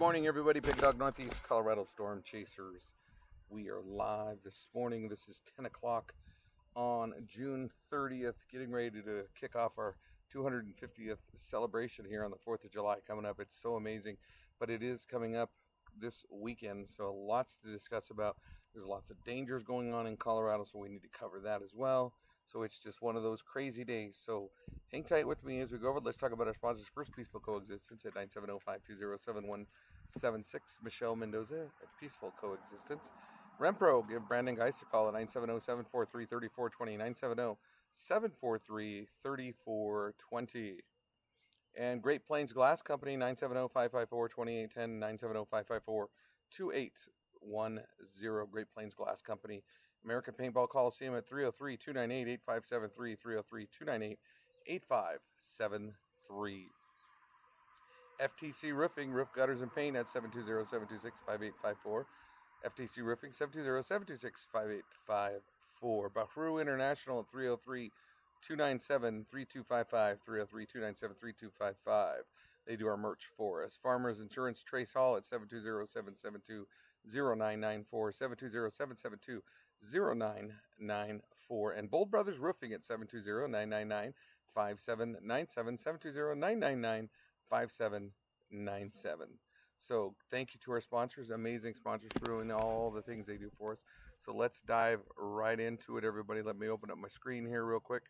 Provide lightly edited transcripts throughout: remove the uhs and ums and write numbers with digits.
morning, everybody. Big Dog Northeast Colorado Storm Chasers. We are live this morning. This is 10 o'clock on June 30th, getting ready to kick off our 250th celebration here on the 4th of July coming up. It's so amazing, but it is coming up this weekend, so lots to discuss about. There's lots of dangers going on in Colorado, so we need to cover that as well. So it's just one of those crazy days. So hang tight with me as we go over. Let's talk about our sponsors. First, Peaceful Coexistence at 970-520-7176. Michelle Mendoza at Peaceful Coexistence. Rempro, give Brandon Geist a call at 970-743-3420. 970-743-3420. And Great Plains Glass Company, 970-554-2810, 970-554-2810. Great Plains Glass Company. American Paintball Coliseum at 303-298-8573, 303-298-8573. FTC Roofing, Roof Gutters and Paint at 720-726-5854. FTC Roofing, 720-726-5854. Bahru International at 303-297-3255, 303-297-3255. They do our merch for us. Farmers Insurance, Trace Hall at 720-772-0994, 720-772-0994. And Bold Brothers Roofing at 720-999-5797, 720-999-5797. So thank you to our sponsors, amazing sponsors for doing all the things they do for us. So let's dive right into it, everybody. Let me open up my screen here real quick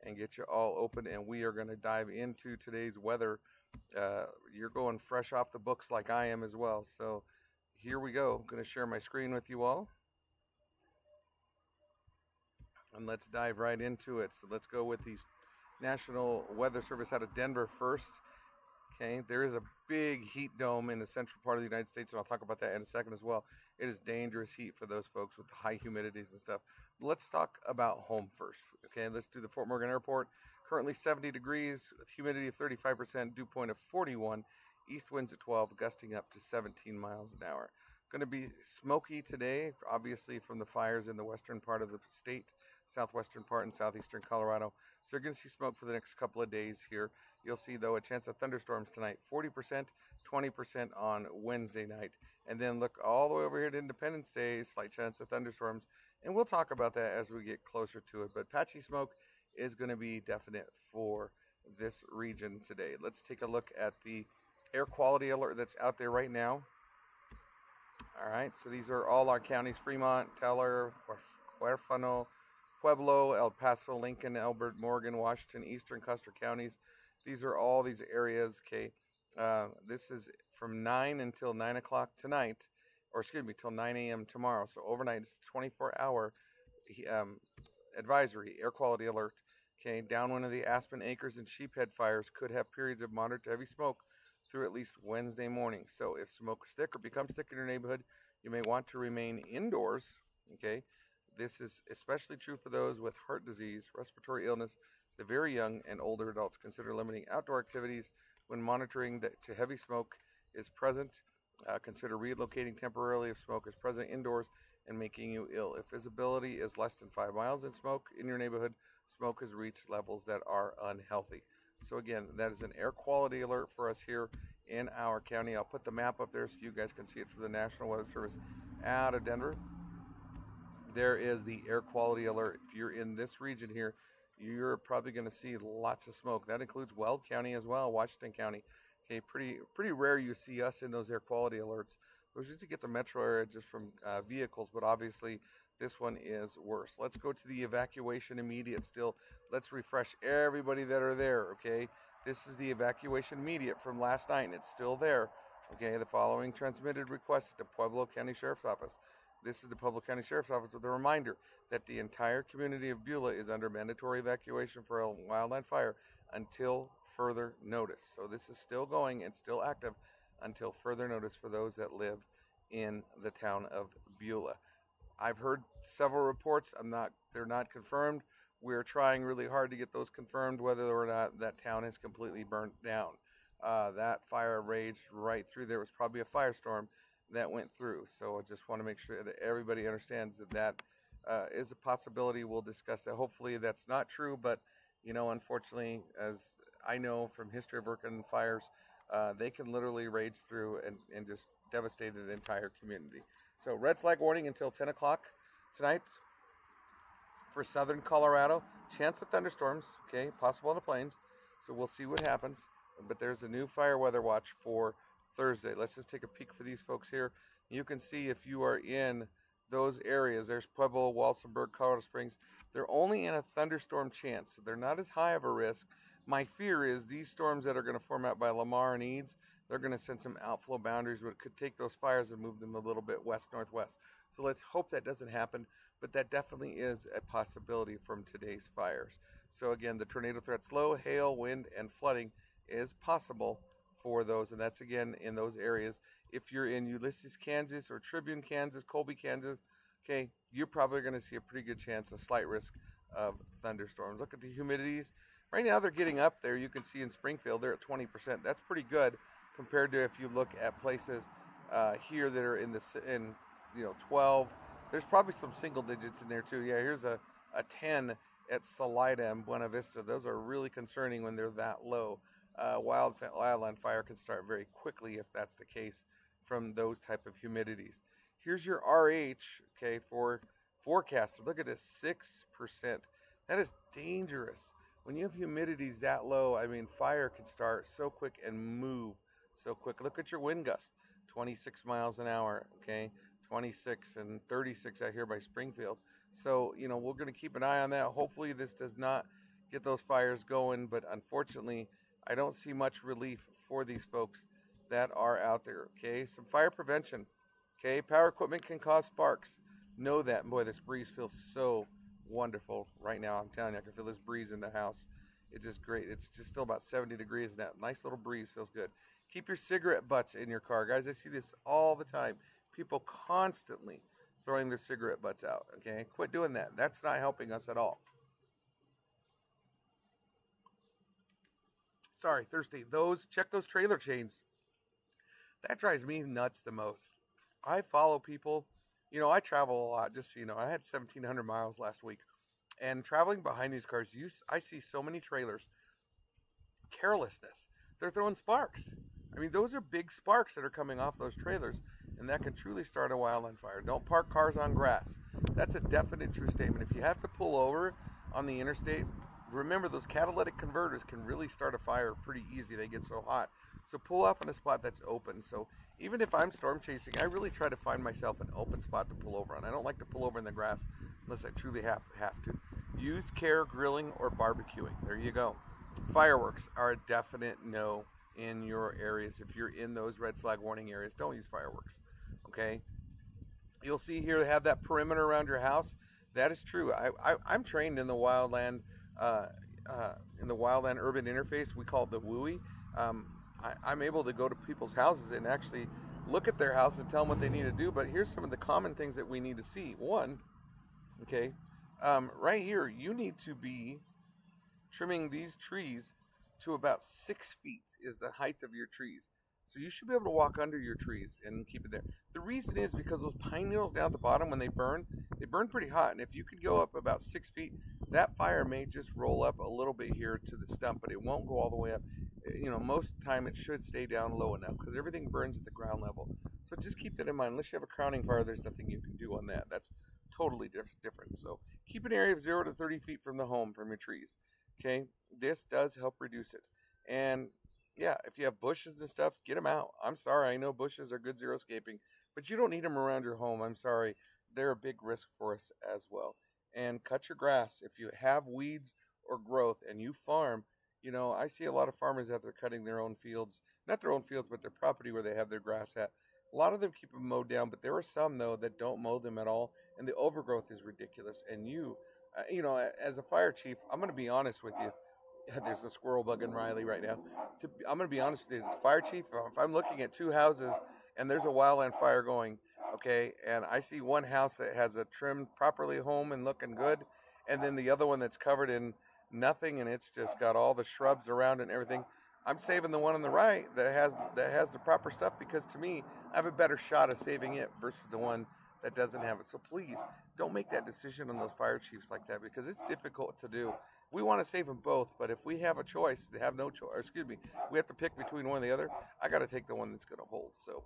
and get you all open, and we are going to dive into today's weather. You're going fresh off the books like I am as well. So here we go. I'm going to share my screen with you all. And let's dive right into it. So let's go with the National Weather Service out of Denver first. Okay, there is a big heat dome in the central part of the United States, and I'll talk about that in a second as well. It is dangerous heat for those folks with the high humidities and stuff. But let's talk about home first. Okay, let's do the Fort Morgan Airport. Currently 70 degrees, with humidity of 35%, dew point of 41, east winds at 12, gusting up to 17 miles an hour. Going to be smoky today, obviously from the fires in the western part of the state, southwestern part and southeastern Colorado. So you're going to see smoke for the next couple of days here. You'll see, though, a chance of thunderstorms tonight, 40%, 20% on Wednesday night. And then look all the way over here to Independence Day, slight chance of thunderstorms. And we'll talk about that as we get closer to it. But patchy smoke is going to be definite for this region today. Let's take a look at the air quality alert that's out there right now. All right, so these are all our counties: Fremont, Teller, Huerfano, Pueblo, El Paso, Lincoln, Elbert, Morgan, Washington, Eastern Custer counties. These are all these areas, okay? This is from 9 until 9 o'clock tonight, or excuse me, till 9 a.m. tomorrow. So overnight, it's a 24-hour advisory, air quality alert. Okay, downwind of the Aspen Acres and Sheephead fires could have periods of moderate to heavy smoke through at least Wednesday morning. So if smoke is thick or becomes thick in your neighborhood, you may want to remain indoors. Okay, this is especially true for those with heart disease, respiratory illness, the very young, and older adults. Consider limiting outdoor activities when monitoring that to heavy smoke is present. Consider relocating temporarily if smoke is present indoors and making you ill. If visibility is less than 5 miles in smoke in your neighborhood, smoke has reached levels that are unhealthy. So again, that is an air quality alert for us here in our county. I'll put the map up there so you guys can see it for the National Weather Service out of Denver. There is the air quality alert. If you're in this region here, you're probably going to see lots of smoke. That includes Weld County as well, Washington County. Okay, pretty rare you see us in those air quality alerts. Those used to get the metro area just from vehicles, but obviously this one is worse. Let's go to the evacuation immediate still. Let's refresh everybody that are there, okay? This is the evacuation immediate from last night, and it's still there. Okay, the following transmitted request to Pueblo County Sheriff's Office. This is the Pueblo County Sheriff's Office with a reminder that the entire community of Beulah is under mandatory evacuation for a wildland fire until further notice. So this is still going and still active until further notice for those that live in the town of Beulah. I've heard several reports. They're not confirmed. We're trying really hard to get those confirmed, whether or not that town is completely burnt down. That fire raged right through. There was probably a firestorm that went through. So I just want to make sure that everybody understands that is a possibility. We'll discuss that. Hopefully that's not true, but unfortunately, as I know from history of working in fires, they can literally rage through and just devastate an entire community. So red flag warning until 10 o'clock tonight for southern Colorado. Chance of thunderstorms, okay, possible on the plains. So we'll see what happens. But there's a new fire weather watch for Thursday. Let's just take a peek for these folks here. You can see if you are in those areas. There's Pueblo, Walsenburg, Colorado Springs. They're only in a thunderstorm chance, so they're not as high of a risk. My fear is these storms that are going to form out by Lamar and Eads, they're going to send some outflow boundaries, but it could take those fires and move them a little bit west-northwest. So let's hope that doesn't happen, but that definitely is a possibility from today's fires. So again, the tornado threat's low. Hail, wind, and flooding is possible for those, and that's again in those areas. If you're in Ulysses, Kansas, or Tribune, Kansas, Colby, Kansas, okay, you're probably going to see a pretty good chance, a slight risk of thunderstorms. Look at the humidities. Right now they're getting up there. You can see in Springfield they're at 20%. That's pretty good compared to if you look at places here that are in 12. There's probably some single digits in there too. Yeah, here's a 10 at Salida and Buena Vista. Those are really concerning when they're that low. Wildland fire can start very quickly if that's the case from those type of humidities. Here's your RH, okay, for forecast. Look at this, 6%. That is dangerous. When you have humidities that low, I mean, fire can start so quick and move so quick. Look at your wind gust, 26 miles an hour, okay, 26 and 36 out here by Springfield. So, we're going to keep an eye on that. Hopefully this does not get those fires going, but unfortunately, I don't see much relief for these folks that are out there, okay? Some fire prevention, okay? Power equipment can cause sparks. Know that. Boy, this breeze feels so wonderful right now. I'm telling you, I can feel this breeze in the house. It's just great. It's just still about 70 degrees now. Nice little breeze, feels good. Keep your cigarette butts in your car. Guys, I see this all the time. People constantly throwing their cigarette butts out, okay? Quit doing that. That's not helping us at all. Sorry, thirsty. Check those trailer chains. That drives me nuts the most. I follow people. I travel a lot. Just so you know, I had 1,700 miles last week. And traveling behind these cars, I see so many trailers. Carelessness. They're throwing sparks. I mean, those are big sparks that are coming off those trailers. And that can truly start a wildland fire. Don't park cars on grass. That's a definite true statement. If you have to pull over on the interstate, remember those catalytic converters can really start a fire pretty easy. They get so hot. So pull off in a spot that's open. So even if I'm storm chasing, I really try to find myself an open spot to pull over on. I don't like to pull over in the grass unless I truly have to. Use care grilling or barbecuing. There you go. Fireworks are a definite no in your areas. If you're in those red flag warning areas, don't use fireworks. Okay? You'll see here they have that perimeter around your house. That is true. I'm trained in the wildland urban interface. We call it the WUI. I'm able to go to people's houses and actually look at their house and tell them what they need to do. But here's some of the common things that we need to see. One, okay, right here, you need to be trimming these trees to about 6 feet is the height of your trees. So you should be able to walk under your trees and keep it there. The reason is because those pine needles down at the bottom, when they burn pretty hot. And if you could go up about 6 feet, that fire may just roll up a little bit here to the stump, but it won't go all the way up. Most time it should stay down low enough because everything burns at the ground level. So just keep that in mind. Unless you have a crowning fire, there's nothing you can do on that. That's totally different. So keep an area of 0 to 30 feet from the home, from your trees. Okay, this does help reduce it. And yeah, if you have bushes and stuff, get them out. I'm sorry, I know bushes are good xeriscaping, but you don't need them around your home. I'm sorry, they're a big risk for us as well. And cut your grass. If you have weeds or growth and you farm, I see a lot of farmers out there cutting their own fields, not their own fields, but their property where they have their grass at. A lot of them keep them mowed down, but there are some, though, that don't mow them at all, and the overgrowth is ridiculous. And as a fire chief, I'm going to be honest with you. There's a squirrel bugging Riley right now. I'm going to be honest with you. As a fire chief, if I'm looking at 2 houses and there's a wildland fire going, okay, and I see one house that has a trimmed properly home and looking good, and then the other one that's covered in nothing and it's just got all the shrubs around it and everything, I'm saving the one on the right that has the proper stuff, because to me, I have a better shot of saving it versus the one that doesn't have it. So please don't make that decision on those fire chiefs like that, because it's difficult to do. We want to save them both, but if we have a choice, to have no choice, excuse me, we have to pick between one or the other, I got to take the one that's going to hold. So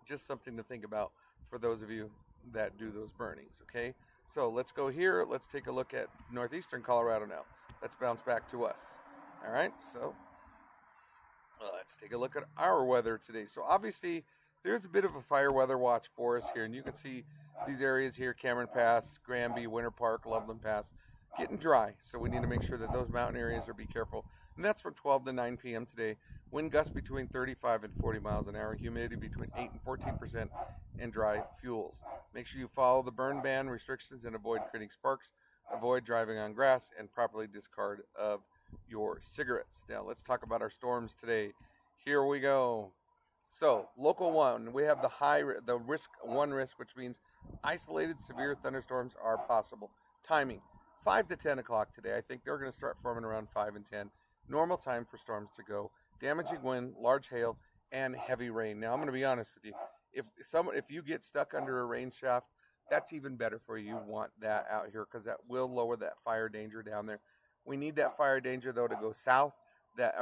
just something to think about for those of you that do those burnings, okay? So let's go here. Let's take a look at northeastern Colorado now. Let's bounce back to us. All right, so let's take a look at our weather today. So obviously, there's a bit of a fire weather watch for us here, and you can see these areas here: Cameron Pass, Granby, Winter Park, Loveland Pass, getting dry. So we need to make sure that those mountain areas are be careful. And that's from 12 to 9 p.m. today. Wind gusts between 35 and 40 miles an hour. Humidity between 8 and 14%, and dry fuels. Make sure you follow the burn ban restrictions and avoid creating sparks. Avoid driving on grass, and properly discard of your cigarettes. Now let's talk about our storms today. Here we go. So local 1, we have the risk 1 risk, which means isolated severe thunderstorms are possible. Timing 5 to 10 o'clock today. I think they're going to start forming around 5 and 10. Normal time for storms to go. Damaging wind, large hail, and heavy rain. Now I'm going to be honest with you. If you get stuck under a rain shaft, that's even better for you. You want that out here, because that will lower that fire danger down there. We need that fire danger though to go south. That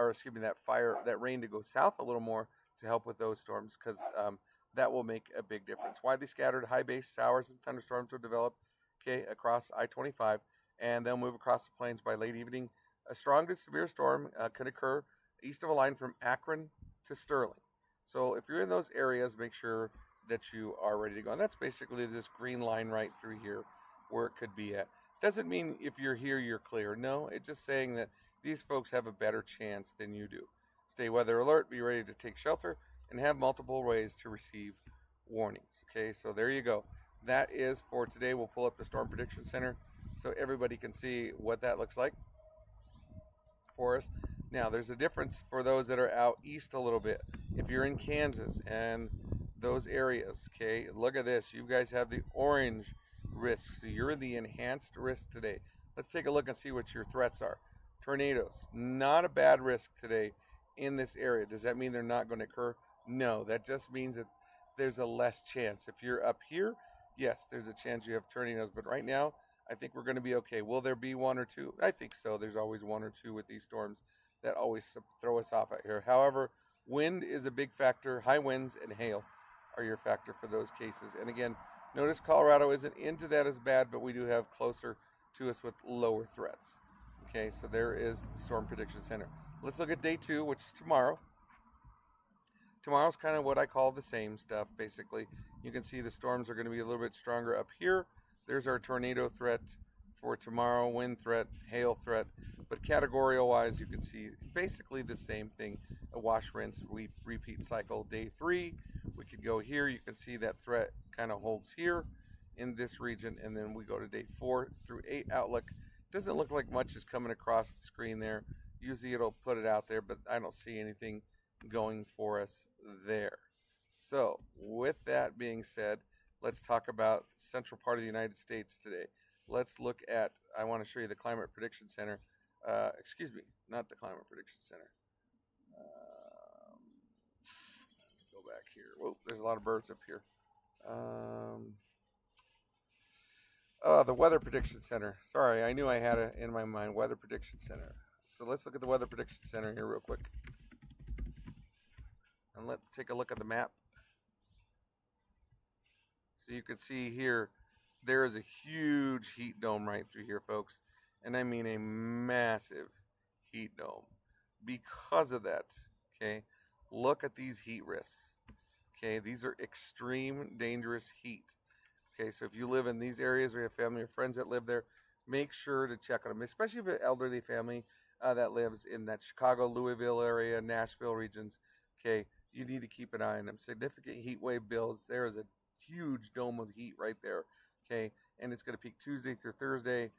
rain to go south a little more to help with those storms, because that will make a big difference. Widely scattered high base showers and thunderstorms will develop, okay, across I-25, and they'll move across the plains by late evening. A strong to severe storm could occur east of a line from Akron to Sterling. So if you're in those areas, make sure that you are ready to go. And that's basically this green line right through here where it could be at. Doesn't mean if you're here, you're clear. No, it's just saying that these folks have a better chance than you do. Stay weather alert, be ready to take shelter, and have multiple ways to receive warnings. Okay, so there you go. That is for today. We'll pull up the Storm Prediction Center so everybody can see what that looks like for us. Now, there's a difference for those that are out east a little bit. If you're in Kansas and those areas, okay, look at this. You guys have the orange risk, so you're in the enhanced risk today. Let's take a look and see what your threats are. Tornadoes, not a bad risk today in this area. Does that mean they're not going to occur? No, that just means that there's a less chance. If you're up here, yes, there's a chance you have tornadoes, but right now, I think we're going to be okay. Will there be 1 or 2? I think so. There's always 1 or 2 with these storms that always throw us off out here. However, wind is a big factor. High winds and hail are your factor for those cases. And again, notice Colorado isn't into that as bad, but we do have closer to us with lower threats. Okay, so there is the Storm Prediction Center. Let's look at day 2, which is tomorrow. Tomorrow's kind of what I call the same stuff, basically. You can see the storms are going to be a little bit stronger up here. There's our tornado threat for tomorrow, wind threat, hail threat. But categorical-wise, you can see basically the same thing. A wash, rinse, repeat cycle. Day 3, we could go here. You can see that threat kind of holds here in this region. And then we go to day 4 through 8 outlook. Doesn't look like much is coming across the screen there. Usually it'll put it out there, but I don't see anything going for us there. So with that being said, let's talk about central part of the United States today. Let's look at, I want to show you the Climate Prediction Center. Excuse me, not the Climate Prediction Center. Go back here. Whoa, there's a lot of birds up here. The Weather Prediction Center. Sorry, I knew I had it in my mind. Weather Prediction Center. So let's look at the Weather Prediction Center here real quick. And let's take a look at the map. So you can see here, there is a huge heat dome right through here, folks. And I mean a massive heat dome. Because of that, okay, look at these heat risks. Okay, these are extreme dangerous heat. Okay, so if you live in these areas or you have family or friends that live there, make sure to check on them, especially if you have an elderly family that lives in that Chicago, Louisville area, Nashville regions. Okay, you need to keep an eye on them. Significant heat wave builds. There is a huge dome of heat right there. Okay, and it's going to peak Tuesday through Thursday.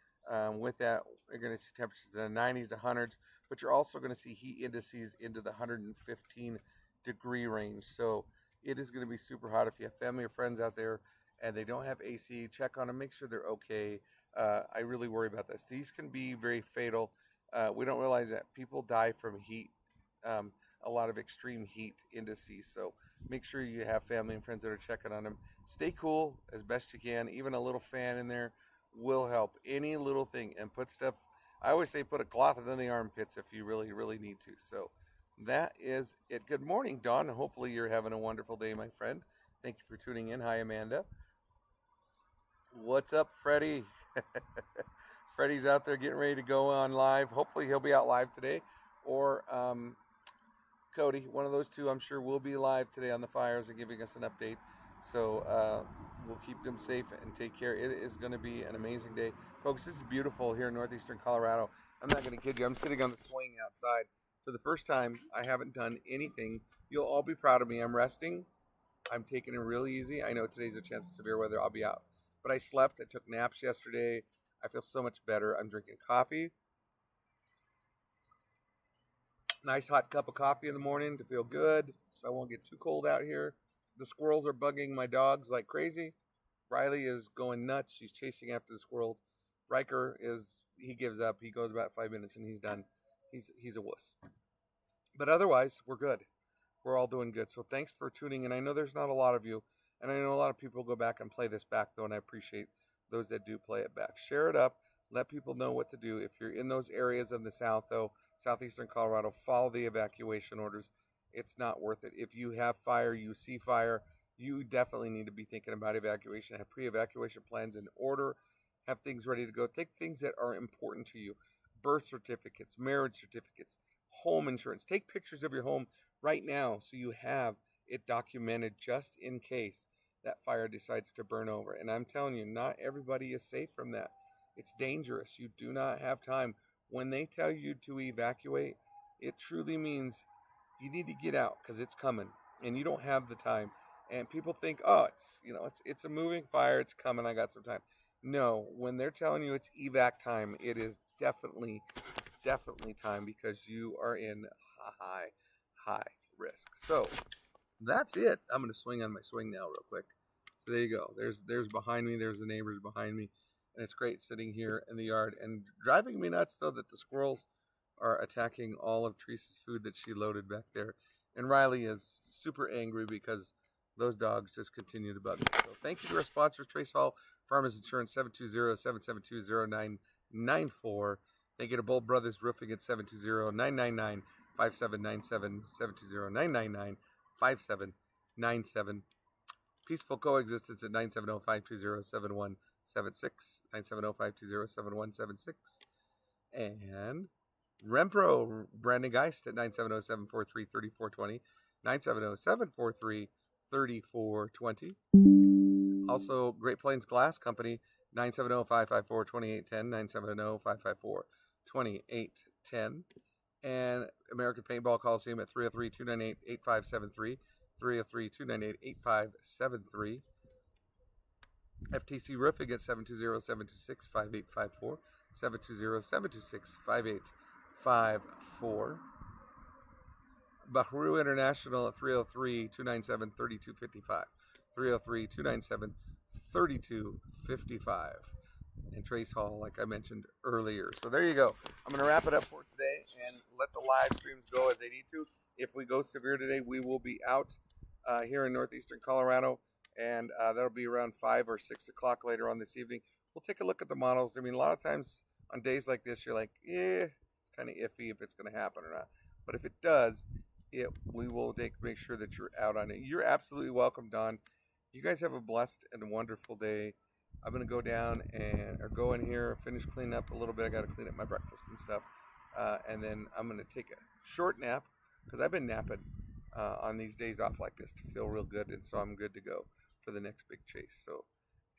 With that, you're going to see temperatures in the 90s to 100s, but you're also going to see heat indices into the 115 degree range. So it is going to be super hot. If you have family or friends out there and they don't have AC, check on them, make sure they're okay. I really worry about this. These can be very fatal. We don't realize that people die from heat, a lot of extreme heat indices. So make sure you have family and friends that are checking on them, stay cool as best you can. Even a little fan in there will help. Any little thing, and put stuff. I always say put a cloth in the armpits if you really, really need to. So that is it. Good morning, Dawn. Hopefully you're having a wonderful day, my friend. Thank you for tuning in. Hi, Amanda. What's up, Freddie? Freddie's out there getting ready to go on live. Hopefully he'll be out live today, or Cody, one of those two, I'm sure will be live today on the fires and giving us an update. So we'll keep them safe and take care. It is going to be an amazing day. Folks, this is beautiful here in northeastern Colorado. I'm not going to kid you. I'm sitting on the swing outside. For the first time, I haven't done anything. You'll all be proud of me. I'm resting. I'm taking it really easy. I know today's a chance of severe weather. I'll be out. But I slept. I took naps yesterday. I feel so much better. I'm drinking coffee. Nice hot cup of coffee in the morning to feel good, so I won't get too cold out here. The squirrels are bugging my dogs like crazy. Riley is going nuts. She's chasing after the squirrel. Riker he gives up. He goes about 5 minutes and he's done. He's a wuss. But otherwise, we're good. We're all doing good. So thanks for tuning in. I know there's not a lot of you, and I know a lot of people go back and play this back, though, and I appreciate those that do play it back. Share it up. Let people know what to do. If you're in those areas in the south, though, southeastern Colorado, follow the evacuation orders. It's not worth it. If you have fire, you see fire, you definitely need to be thinking about evacuation. Have pre-evacuation plans in order. Have things ready to go. Take things that are important to you. Birth certificates, marriage certificates, home insurance. Take pictures of your home right now so you have it documented just in case that fire decides to burn over. And I'm telling you, not everybody is safe from that. It's dangerous. You do not have time. When they tell you to evacuate, it truly means you need to get out because it's coming and you don't have the time. And people think, oh, it's a moving fire. It's coming. I got some time. No, when they're telling you it's evac time, it is definitely time because you are in high risk. So that's it. I'm going to swing on my swing now real quick. So there you go. There's behind me. There's the neighbors behind me. And it's great sitting here in the yard and driving me nuts, though, that the squirrels are attacking all of Teresa's food that she loaded back there. And Riley is super angry because those dogs just continue to bug me. So thank you to our sponsors, Trace Hall, Farmers Insurance, 720-772-0994. Thank you to Bold Brothers Roofing at 720-999-5797, 720-999-5797. Peaceful Coexistence at 970-520-7176, 970-520-7176. And Rempro Brandon Geist at 970-743-3420, 970-743-3420. Also, Great Plains Glass Company, 970-554-2810, 970-554-2810. And American Paintball Coliseum at 303-298-8573, 303-298-8573. FTC Roofing at 720-726-5854, 720-726-5854. Bahru International at 303-297-3255, 303-297-3255. And Trace Hall, like I mentioned earlier. So there you go. I'm going to wrap it up for today and let the live streams go as they need to. If we go severe today, we will be out here in northeastern Colorado, and that'll be around 5 or 6 o'clock later on this evening. We'll take a look at the models. I mean, a lot of times on days like this, you're like, it's kind of iffy if it's going to happen or not. But if it does, we will make sure that you're out on it. You're absolutely welcome, Don. You guys have a blessed and wonderful day. I'm going to go down or go in here, finish cleaning up a little bit. I got to clean up my breakfast and stuff. And then I'm going to take a short nap because I've been napping on these days off like this to feel real good. And so I'm good to go for the next big chase. So,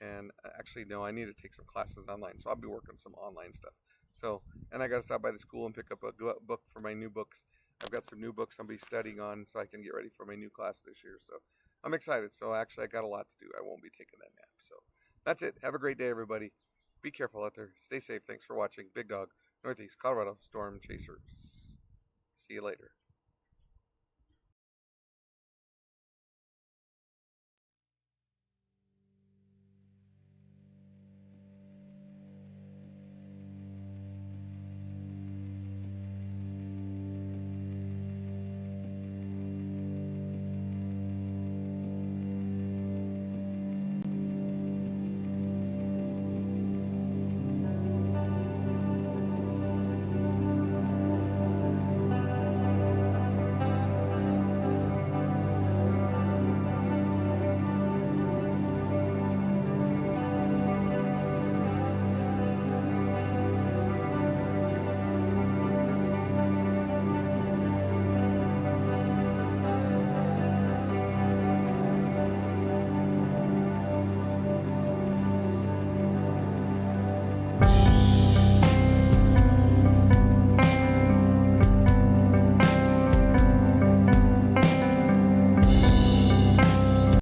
and actually, no, I need to take some classes online. So I'll be working some online stuff. So, and I got to stop by the school and pick up a book for my new books. I've got some new books I'll be studying on so I can get ready for my new class this year. So I'm excited. So actually, I got a lot to do. I won't be taking that nap. So that's it. Have a great day, everybody. Be careful out there. Stay safe. Thanks for watching. Big Dog, Northeast Colorado Storm Chasers. See you later.